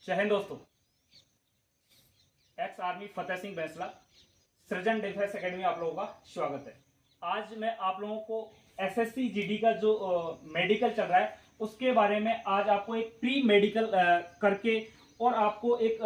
जय हिंद दोस्तों। Ex army Fateh Singh Bainsla सृजन डिफेंस एकेडमी आप लोगों का स्वागत है। आज मैं आप लोगों को एसएससी जीडी का जो मेडिकल चल रहा है उसके बारे में आज आपको एक प्री मेडिकल करके और आपको एक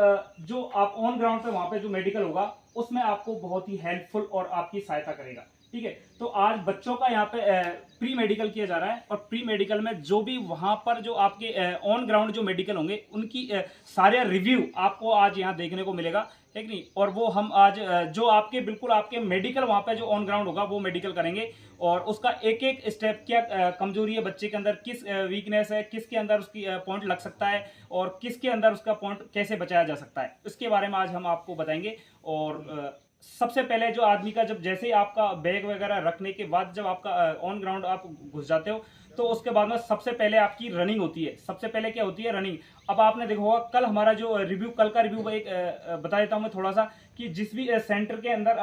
जो आप ऑन ग्राउंड पे वहां पे जो मेडिकल होगा उसमें आपको बहुत ही हेल्पफुल और आपकी सहायता करेगा। ठीक है, तो आज बच्चों का यहाँ पे प्री मेडिकल किया जा रहा है और प्री मेडिकल में जो भी वहां पर जो आपके ऑन ग्राउंड जो मेडिकल होंगे उनकी सारे रिव्यू आपको आज यहाँ देखने को मिलेगा, है कि नहीं। और वो हम आज जो आपके बिल्कुल आपके मेडिकल वहां पे जो ऑन ग्राउंड होगा वो मेडिकल करेंगे और उसका एक एक स्टेप क्या कमजोरी है बच्चे के अंदर, किस वीकनेस है, किसके अंदर उसकी पॉइंट लग सकता है और किसके अंदर उसका पॉइंट कैसे बचाया जा सकता है, इसके बारे में आज हम आपको बताएंगे। और सबसे पहले जो आदमी का जब जैसे ही आपका बैग वगैरह रखने के बाद जब आपका ऑन ग्राउंड आप घुस जाते हो तो उसके बाद में सबसे पहले आपकी रनिंग होती है। सबसे पहले क्या होती है? रनिंग। अब आपने देखा होगा कल हमारा जो रिव्यू, कल का रिव्यू एक बता देता हूं मैं थोड़ा सा कि जिस भी सेंटर के अंदर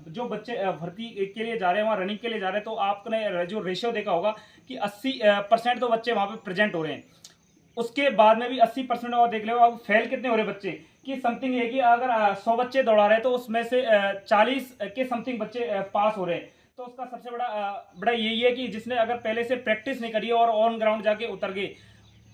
जो बच्चे भर्ती के लिए जा रहे हैं वहां रनिंग के लिए जा रहे हैं तो आपने जो रेशियो देखा होगा कि 80% तो बच्चे वहां पे प्रेजेंट हो रहे हैं। उसके बाद में भी 80% और देख लो अब फेल कितने हो रहे बच्चे कि समथिंग है कि अगर 100 बच्चे दौड़ा रहे तो उसमें से 40 के समथिंग बच्चे पास हो रहे हैं। तो उसका सबसे बड़ा यही है कि जिसने अगर पहले से प्रैक्टिस नहीं करी और ऑन ग्राउंड जाके उतर गए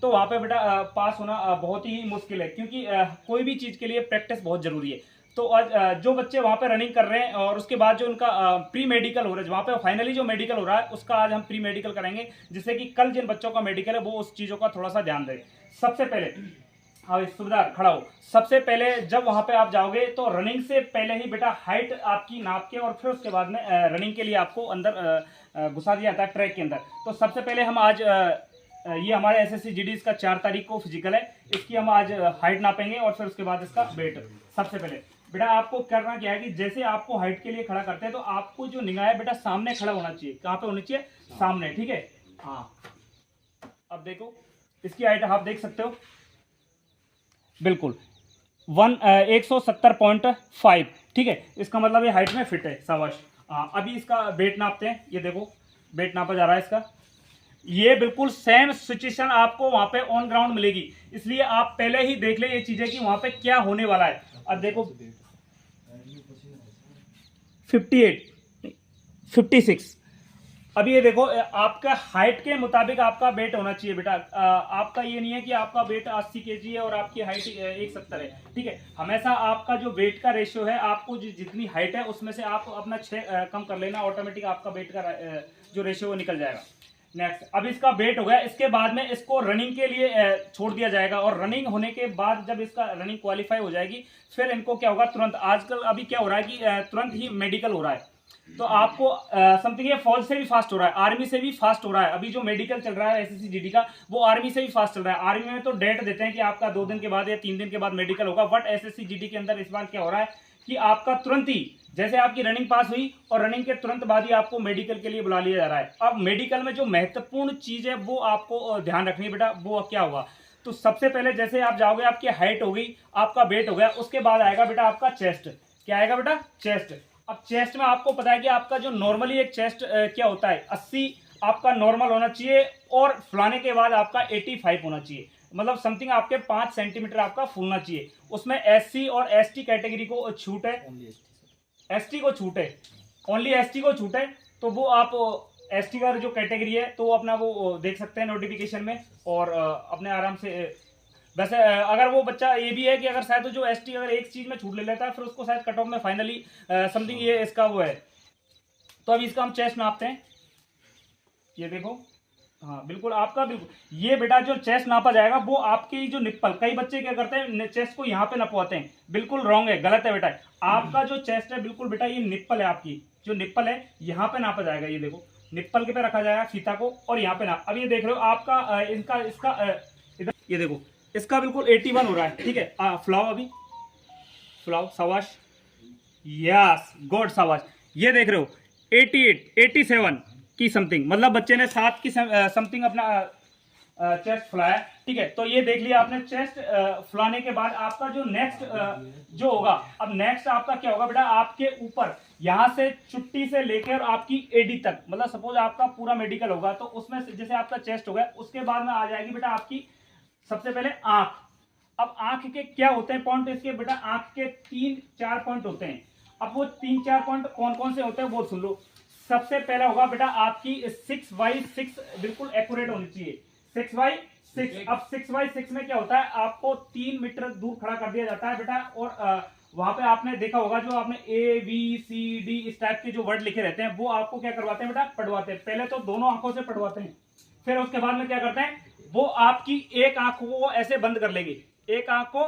तो वहां पे बेटा पास होना बहुत ही मुश्किल है, क्योंकि कोई भी चीज के लिए प्रैक्टिस बहुत जरूरी है। तो आज जो बच्चे वहां पे रनिंग कर रहे हैं और उसके बाद जो उनका प्री मेडिकल हो रहा है वहां पे फाइनली जो मेडिकल हो रहा है उसका आज हम प्री मेडिकल करेंगे, जिससे कि कल जिन बच्चों का मेडिकल है वो उस चीजों का थोड़ा सा ध्यान दें। सबसे पहले हाँ सुबेदार खड़ा हो। सबसे पहले जब वहां पे आप जाओगे तो रनिंग से पहले ही बेटा हाइट आपकी नाप के और फिर उसके बाद में रनिंग के लिए आपको अंदर घुसा दिया जाता है ट्रैक के अंदर। तो सबसे पहले हम आज ये हमारे एसएससी जीडी इसका 4 तारीख को फिजिकल है, इसकी हम आज हाइट नापेंगे और फिर उसके बाद इसका वेट। सबसे पहले बेटा आपको करना क्या है कि जैसे आपको हाइट के लिए खड़ा करते हैं तो आपको जो निगाह है बेटा सामने खड़ा होना चाहिए। कहाँ पे होनी चाहिए? सामने। ठीक है, हाँ। अब देखो इसकी हाइट आप देख सकते हो बिल्कुल 170.5। ठीक है, इसका मतलब ये हाइट में फिट है। शाबाश। अभी इसका वेट नापते हैं। ये देखो वेट नापा जा रहा है इसका। ये बिल्कुल सेम सिचुएशन आपको वहां पे ऑन ग्राउंड मिलेगी, इसलिए आप पहले ही देख ले ये चीजें कि वहां पे क्या होने वाला है। अब देखो 58 56। अब ये देखो आपका हाइट के मुताबिक आपका वेट होना चाहिए बेटा। आपका ये नहीं है कि आपका वेट 80 kg है और आपकी हाइट 170 है। ठीक है, हमेशा आपका जो वेट का रेशियो है आपको जितनी हाइट है उसमें से आप अपना 6 कम कर लेना, ऑटोमेटिक आपका वेट का जो रेशियो वो निकल जाएगा। नेक्स्ट, अब इसका वेट हो गया। इसके बाद में इसको रनिंग के लिए छोड़ दिया जाएगा और रनिंग होने के बाद जब इसका रनिंग क्वालिफाई हो जाएगी फिर इनको क्या होगा, तुरंत आजकल अभी क्या हो रहा है कि तुरंत ही मेडिकल हो रहा है। तो आपको समथिंग ये फौज से भी फास्ट हो रहा है, आर्मी से भी फास्ट हो रहा है। अभी जो मेडिकल चल रहा है एसएससी जीडी का वो आर्मी से भी फास्ट चल रहा है। आर्मी में तो डेट देते हैं कि आपका 2 दिन के बाद या 3 दिन के बाद मेडिकल होगा, बट एसएससी जीडी के अंदर इस बार क्या हो रहा है कि आपका तुरंत ही जैसे आपकी रनिंग पास हुई और रनिंग के तुरंत बाद ही आपको मेडिकल के लिए बुला लिया जा रहा है। अब मेडिकल में जो महत्वपूर्ण चीज है वो आपको ध्यान रखनी है बेटा। वो क्या होगा तो सबसे पहले जैसे आप जाओगे आपकी हाइट हो गई, आपका वेट हो गया, उसके बाद आएगा बेटा आपका चेस्ट। क्या आएगा बेटा? चेस्ट। अब चेस्ट में आपको पता है कि आपका जो नॉर्मली एक चेस्ट क्या होता है 80 आपका नॉर्मल होना चाहिए और फुलाने के बाद आपका 85 होना चाहिए, मतलब समथिंग आपके 5 सेंटीमीटर आपका फूलना चाहिए। उसमें एससी और एसटी कैटेगरी को छूट है, एसटी को छूट है, ओनली एसटी को छूट है। तो वो आप एसटी का जो कैटेगरी है तो अपना वो देख सकते हैं नोटिफिकेशन में और अपने आराम से। वैसे अगर वो बच्चा ये भी है कि अगर शायद जो एसटी अगर एक चीज में छूट ले लेता है फिर उसको शायद कट ऑफ में फाइनली समथिंग ये इसका वो है। तो अभी इसका हम चेस्ट नापते हैं। ये देखो, हाँ बिल्कुल आपका बिल्कुल ये बेटा जो चेस्ट नापा जाएगा वो आपकी जो निप्पल, कई बच्चे क्या करते हैं चेस्ट को यहाँ पे नपवाते हैं, बिल्कुल रॉन्ग है, गलत है बेटा। आपका जो चेस्ट है बिल्कुल बेटा ये निप्पल है, आपकी जो निप्पल है यहाँ पे नापा जाएगा। ये देखो निप्पल के पे रखा जाएगा फीता को और यहाँ पे नाप। अब ये देख रहे हो आपका इनका इसका इधर ये देखो इसका बिल्कुल 81 हो रहा है। ठीक है, फ्लाव अभी फ्लाव। शाबाश, यस गुड, शाबाश। ये देख रहे हो 88 87 की समथिंग, मतलब बच्चे ने 7 की समथिंग अपना चेस्ट फुलाया। ठीक है, तो ये देख लिया आपने चेस्ट फुलाने के बाद आपका जो नेक्स्ट जो होगा, अब नेक्स्ट आपका क्या होगा बेटा, आपके ऊपर यहां से चुट्टी से लेकर आपकी एडी तक, मतलब सपोज आपका पूरा मेडिकल होगा तो उसमें जैसे आपका चेस्ट हो गया उसके बाद में आ जाएगी बेटा आपकी सबसे पहले आंख। अब आंख के क्या होते हैं पॉइंट इसके बेटा, आंख के 3-4 पॉइंट होते हैं। अब वो 3-4 पॉइंट कौन कौन से होते हैं वो सुन लो। सबसे पहला होगा बेटा आपकी 6/6 बिल्कुल एक्यूरेट होनी चाहिए, 6/6। अब 6/6 में क्या होता है, आपको 3 मीटर दूर खड़ा कर दिया जाता है बेटा, और वहां पे आपने देखा होगा जो आपने ABCD इस टाइप के जो वर्ड लिखे रहते हैं वो आपको क्या करवाते हैं बेटा, पढ़वाते हैं। पहले तो दोनों आंखों से पढ़वाते हैं, फिर उसके बाद में क्या करते हैं, वो आपकी एक आंख को ऐसे बंद कर लेंगे, एक आंख को।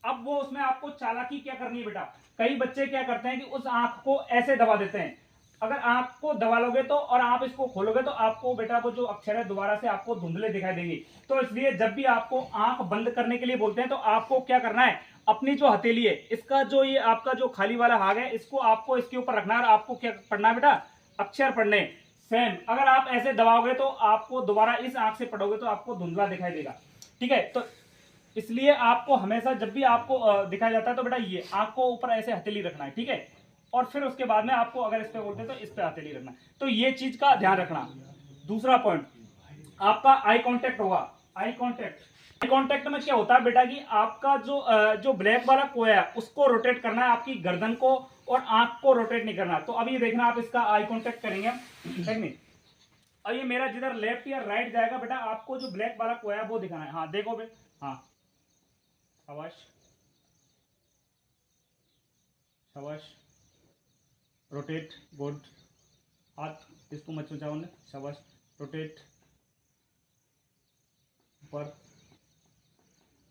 अब वो उसमें आपको चालाकी क्या करनी है बेटा, कई बच्चे क्या करते हैं कि उस आंख को ऐसे दबा देते हैं। अगर आंख को दबा लोगे तो और आप इसको खोलोगे तो आपको बेटा वो जो अक्षर है दोबारा से आपको धुंधले दिखाई देंगे। तो इसलिए जब भी आपको आंख बंद करने के लिए बोलते हैं तो आपको क्या करना है, अपनी जो हथेली है इसका जो ये आपका जो खाली वाला भाग है इसको आपको इसके ऊपर रखना है, आपको क्या पढ़ना है बेटा, अक्षर पढ़ने। सेम अगर आप ऐसे दबाओगे तो आपको दोबारा इस आंख से पढ़ोगे तो आपको धुंधला दिखाई देगा। ठीक है, तो इसलिए आपको हमेशा जब भी आपको दिखाया जाता है तो बेटा ये आंख को ऊपर ऐसे हथेली रखना है। ठीक है, और फिर उसके बाद में आपको अगर इस पे बोलते हैं तो इस पे हथेली रखना है। तो ये चीज का ध्यान रखना। दूसरा पॉइंट आपका आई कांटेक्ट होगा। आई कांटेक्ट में क्या होता है बेटा कि आपका जो ब्लैक वाला कोया है उसको रोटेट करना है, आपकी गर्दन को और आंख को रोटेट नहीं करना। तो अभी देखना आप इसका आई कांटेक्ट करेंगे, ठीक नहीं। अब ये मेरा जिधर लेफ्ट या राइट जाएगा बेटा, आपको जो ब्लैक वाला कोया है वो दिखाना है। हाँ देखो बे, हाँ शाबाश शाबाश, रोटेट, गुड, हाथ इसको मत चुचाओ ने, शाबाश, रोटेट ऊपर।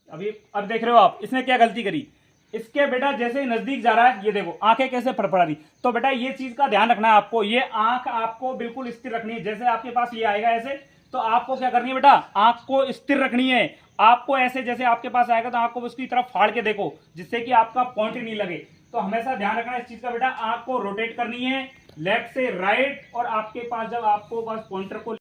अभी अब देख रहे हो आप इसने क्या गलती करी, इसके बेटा जैसे ही नजदीक जा रहा है ये देखो आंखें कैसे फड़फड़ा रही। तो बेटा ये चीज का ध्यान रखना है आपको, ये आंख आपको बिल्कुल स्थिर रखनी है। जैसे आपके पास ये आएगा ऐसे तो आपको क्या करनी है बेटा, आंख को स्थिर रखनी है। आपको ऐसे जैसे आपके पास आएगा तो आपको उसकी तरफ फाड़ के देखो जिससे कि आपका पॉइंट ही नहीं लगे। तो हमेशा ध्यान रखना इस चीज का बेटा, आंख को रोटेट करनी है लेफ्ट से राइट, और आपके पास जब आपको बस पॉइंटर को।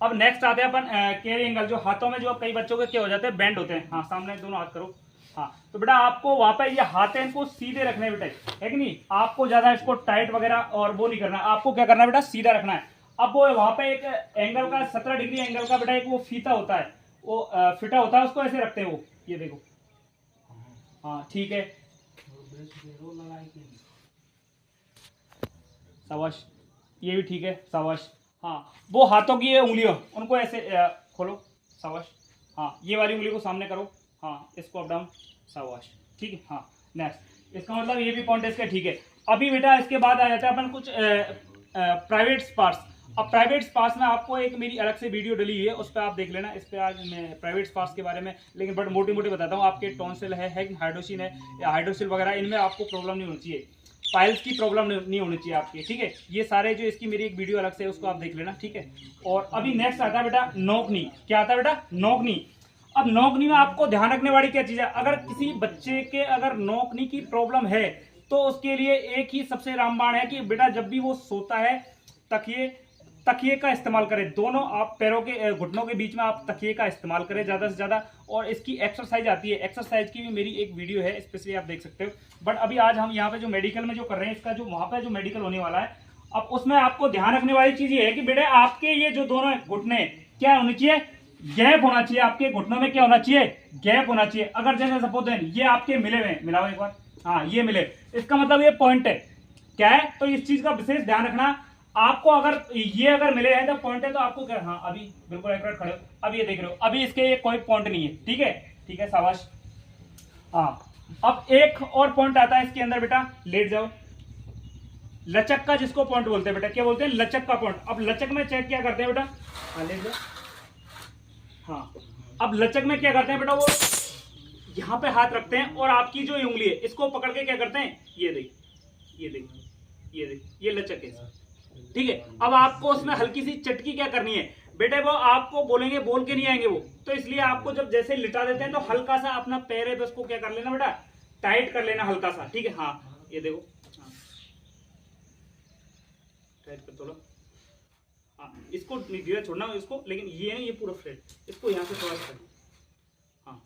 अब नेक्स्ट आते हैं अपन कैरी एंगल, जो हाथों में जो कई बच्चों के क्या हो जाते हैं, बेंड होते हैं। हाँ सामने दोनों हाथ करो। हाँ तो बेटा आपको वहां पे ये हाथ है इनको सीधे रखने हैं बेटा, है कि नहीं। आपको ज्यादा इसको टाइट वगैरह और वो नहीं करना, आपको क्या करना है बेटा, सीधा रखना है। अब वो वहां पे एक एंगल का 17 डिग्री एंगल का बेटा एक वो फीता होता है, वो फिटा होता है, उसको ऐसे रखते हैं वो, ये देखो। हाँ ठीक है, शाबाश, ये भी ठीक है, शाबाश। हाँ वो हाथों की ये उंगलियों उनको ऐसे खोलो, शाबाश। हाँ ये वाली उंगली को सामने करो, हाँ इसको अप डाउन, शाबाश, ठीक है। हाँ नेक्स्ट, इसका मतलब ये भी पॉइंट इसका ठीक है। अभी बेटा इसके बाद आ जाता है अपन कुछ प्राइवेट स्पार्स। अब प्राइवेट स्पार्स में आपको एक मेरी अलग से वीडियो डली हुई है, उस पर आप देख लेना। इस पर आज मैं प्राइवेट स्पार्स के बारे में लेकिन बट मोटी मोटी बताता हूँ। आपके टॉन्सिल है हाइड्रोसिन है या हाइड्रोसिल वगैरह, इनमें आपको प्रॉब्लम नहीं होनी चाहिए, पाइल्स की प्रॉब्लम नहीं होनी चाहिए आपकी। ठीक है, ये सारे जो इसकी मेरी एक वीडियो अलग से है उसको आप देख लेना। ठीक है, और अभी नेक्स्ट आता है बेटा नोकनी। क्या आता है बेटा, नोकनी। अब नोकनी में आपको ध्यान रखने वाली क्या चीज है, अगर किसी बच्चे के अगर नोकनी की प्रॉब्लम है तो उसके लिए एक ही सबसे रामबाण है कि बेटा जब भी वो सोता है तकिए का इस्तेमाल करें। दोनों आप पैरों के घुटनों के बीच में आप तकिए का इस्तेमाल करें ज्यादा से ज्यादा। और इसकी एक्सरसाइज आती है, एक्सरसाइज की भी मेरी एक वीडियो है स्पेशली, आप देख सकते हो। बट अभी आज हम यहाँ पे जो मेडिकल में जो कर रहे हैं, इसका जो वहां पे जो मेडिकल होने वाला है, अब उसमें आपको ध्यान रखने वाली चीज ये है कि बेटे आपके ये जो दोनों घुटने क्या होनी चाहिए, गैप होना चाहिए। आपके घुटनों में क्या होना चाहिए, गैप होना चाहिए। अगर जैसे सपोज ये आपके मिले हुए, मिलाओ एक बार, हाँ ये मिले, इसका मतलब ये पॉइंट है क्या है। तो इस चीज का विशेष ध्यान रखना आपको। अगर ये अगर मिले हैं तो पॉइंट है, तो आपको क्या, हाँ अभी बिल्कुल एक्यूरेट खड़े हो। अब ये देख रहे हो, अभी इसके ये कोई पॉइंट नहीं है। ठीक है, ठीक है, शाबाश। हाँ अब एक और पॉइंट आता है इसके अंदर बेटा, लेट जाओ। लचक का जिसको पॉइंट बोलते हैं बेटा, क्या बोलते हैं, लचक का पॉइंट। अब लचक में चेक क्या करते हैं बेटा, हाँ लेट जाओ। हाँ अब लचक में क्या करते हैं बेटा, वो यहां पे हाथ रखते हैं और आपकी जो उंगली है इसको पकड़ के क्या करते हैं, ये देख, ये देख, ये देख, ये लचक है। ठीक है, अब आपको उसमें हल्की सी चटकी क्या करनी है बेटे, वो आपको बोलेंगे, बोल के नहीं आएंगे वो। तो इसलिए आपको जब जैसे लिटा देते हैं तो हल्का सा अपना पैर है उसको क्या कर लेना बेटा, टाइट कर लेना हल्का सा। ठीक है, हाँ ये देखो, हाँ टाइट कर थोड़ा। हाँ इसको ढीला छोड़ना इसको, लेकिन ये नहीं, ये पूरा फ्लैट, इसको यहाँ से थोड़ा सा। हाँ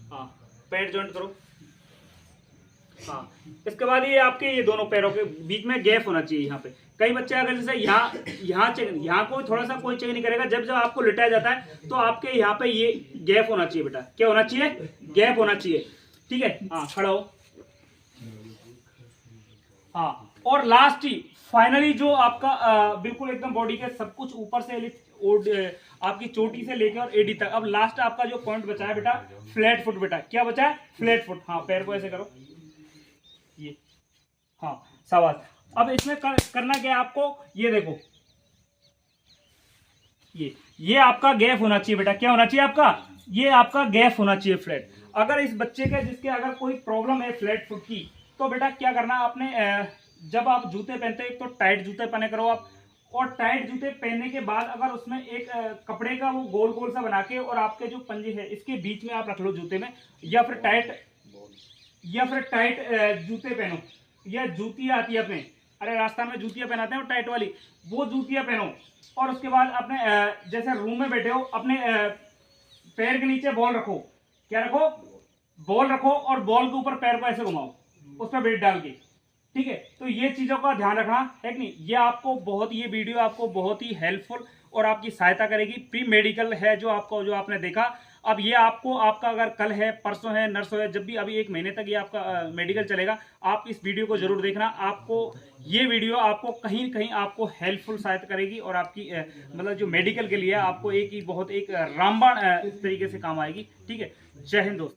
हाँ पैर जॉइंट करो। हाँ इसके बाद ये आपके ये दोनों पैरों के बीच में गैप होना चाहिए यहाँ पे, कई बच्चे अगर जैसे यहाँ कोई थोड़ा सा कोई चेक नहीं करेगा, जब आपको लिटाया जाता है तो आपके यहाँ पे ये गैप होना चाहिए बेटा, क्या होना चाहिए, गैप होना चाहिए, ठीक है। हाँ खड़ा हो। हाँ और लास्ट ही फाइनली जो आपका बिल्कुल एकदम बॉडी के सब कुछ ऊपर से आपकी चोटी से लेकर और एडी तक। अब लास्ट आपका जो पॉइंट बचा है बेटा फ्लैट फुट, बेटा क्या बचा है, फ्लैट फुट। हाँ पैर को ऐसे करो, ये, हाँ शाबाश। अब इसमें करना क्या है आपको, ये देखो, ये आपका गैप होना चाहिए बेटा, क्या होना चाहिए आपका, ये आपका गैप होना चाहिए फ्लैट। अगर इस बच्चे के जिसके अगर कोई प्रॉब्लम है फ्लैट फुट की, तो बेटा क्या करना आपने, जब आप जूते पहनते हैं तो टाइट जूते पहने करो आप, और टाइट जूते पहनने के बाद अगर उसमें एक कपड़े का वो गोल गोल सा बना के और आपके जो पंजे है इसके बीच में आप रख लो जूते में, या फिर टाइट जूते पहनो, या जूतियां आती है अपने, अरे राजस्थान में जूतियां पहनाते हैं टाइट वाली, वो जूतियां पहनो। और उसके बाद अपने जैसे रूम में बैठे हो अपने पैर के नीचे बॉल रखो, क्या रखो, बॉल रखो, और बॉल के ऊपर पैर को ऐसे घुमाओ उस पर वेट डाल के, ठीक है। तो ये चीजों का ध्यान रखना है कि नहीं, ये आपको बहुत, ये वीडियो आपको बहुत ही हेल्पफुल और आपकी सहायता करेगी। प्री मेडिकल है जो आपको, जो आपने देखा, अब ये आपको, आपका अगर कल है, परसों है, नर्सों है, जब भी, अभी 1 महीने तक ये आपका मेडिकल चलेगा, आप इस वीडियो को जरूर देखना। आपको ये वीडियो आपको कहीं न कहीं आपको हेल्पफुल सहायता करेगी और आपकी मतलब जो मेडिकल के लिए आपको एक ही बहुत एक रामबाण तरीके से काम आएगी, ठीक है। जय हिंद दोस्तों।